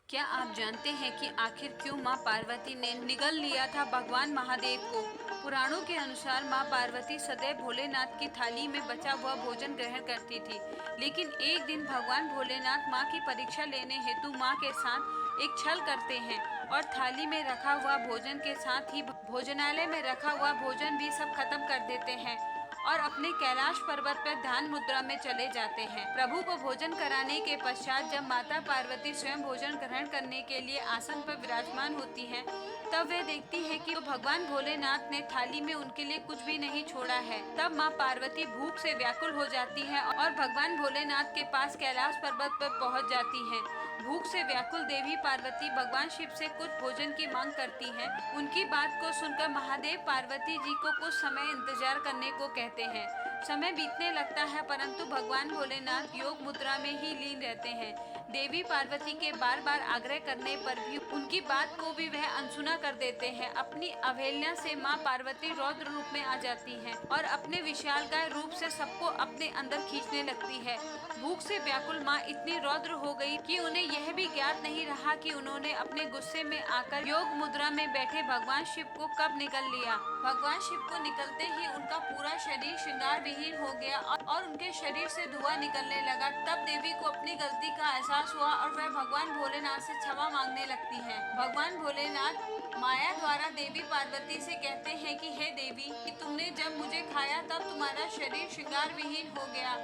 क्या आप जानते हैं कि आखिर क्यों मां पार्वती ने निगल लिया था भगवान महादेव को? पुराणों के अनुसार मां पार्वती सदैव भोलेनाथ की थाली में बचा हुआ भोजन ग्रहण करती थी। लेकिन एक दिन भगवान भोलेनाथ मां की परीक्षा लेने हेतु मां के साथ एक छल करते हैं और थाली में रखा हुआ भोजन के साथ ही भोजनालय में रखा हुआ भोजन भी सब खत्म कर देते हैं और अपने कैलाश पर्वत पर ध्यान मुद्रा में चले जाते हैं। प्रभु को भोजन कराने के पश्चात जब माता पार्वती स्वयं भोजन ग्रहण करने के लिए आसन पर विराजमान होती हैं, तब वे देखती है कि भगवान भोलेनाथ ने थाली में उनके लिए कुछ भी नहीं छोड़ा है। तब माँ पार्वती भूख से व्याकुल हो जाती है और भगवान भोलेनाथ के पास कैलाश पर्वत पर पहुँच जाती है। भूख से व्याकुल देवी पार्वती भगवान शिव से कुछ भोजन की मांग करती है। उनकी बात को सुनकर महादेव पार्वती जी को कुछ समय इंतजार करने को कहते हैं। समय बीतने लगता है, परंतु भगवान भोलेनाथ योग मुद्रा में ही लीन रहते हैं। देवी पार्वती के बार बार आग्रह करने पर भी उनकी बात को भी वह अनसुना कर देते हैं। अपनी अवहेलना से माँ पार्वती रौद्र रूप में आ जाती हैं और अपने विशालकाय रूप से सबको अपने अंदर खींचने लगती है। भूख से व्याकुल माँ इतनी रौद्र हो गई कि उन्हें यह भी ज्ञात नहीं रहा कि उन्होंने अपने गुस्से में आकर योग मुद्रा में बैठे भगवान शिव को कब निगल लिया। भगवान शिव को निकलते ही उनका पूरा शरीर श्रृंगार विहीन हो गया और उनके शरीर से धुआं निकलने लगा। तब देवी को अपनी गलती का एहसास हुआ और वह भगवान भोलेनाथ से क्षमा मांगने लगती है। भगवान भोलेनाथ माया द्वारा देवी पार्वती से कहते हैं कि हे देवी, कि तुमने जब मुझे खाया तब तुम्हारा शरीर श्रृंगार विहीन हो गया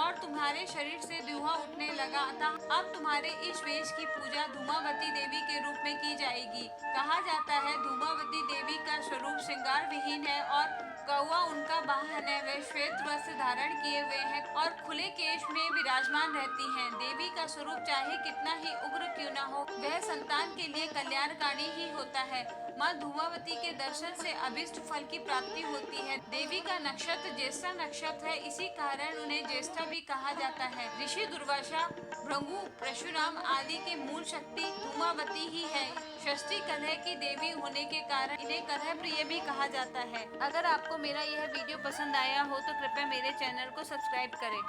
और तुम्हारे शरीर से धुआं उठने लगा, अतः अब तुम्हारे इस वेश की पूजा धूमावती देवी के रूप में की जाएगी। कहा जाता है धूमावती देवी का स्वरूप श्रृंगार विहीन है और कौवा उनका वाहन है। वे श्वेत वस्त्र धारण किए हुए हैं और खुले केश में विराजमान रहती हैं। देवी का स्वरूप चाहे कितना ही उग्र क्यों न हो, वह संतान के लिए कल्याणकारी ही होता है। माँ धूमावती के दर्शन से अभिष्ट फल की प्राप्ति होती है। देवी का नक्षत्र ज्येष्ठा नक्षत्र है, इसी कारण उन्हें ज्येष्ठा भी कहा जाता है। ऋषि दुर्वासा, भृगु, परशुराम आदि की मूल शक्ति धूमावती ही है। षष्ठी कलह की देवी होने के कारण इन्हें कलह प्रिय भी कहा जाता है। अगर आपको मेरा यह वीडियो पसंद आया हो तो कृपया मेरे चैनल को सब्सक्राइब करें।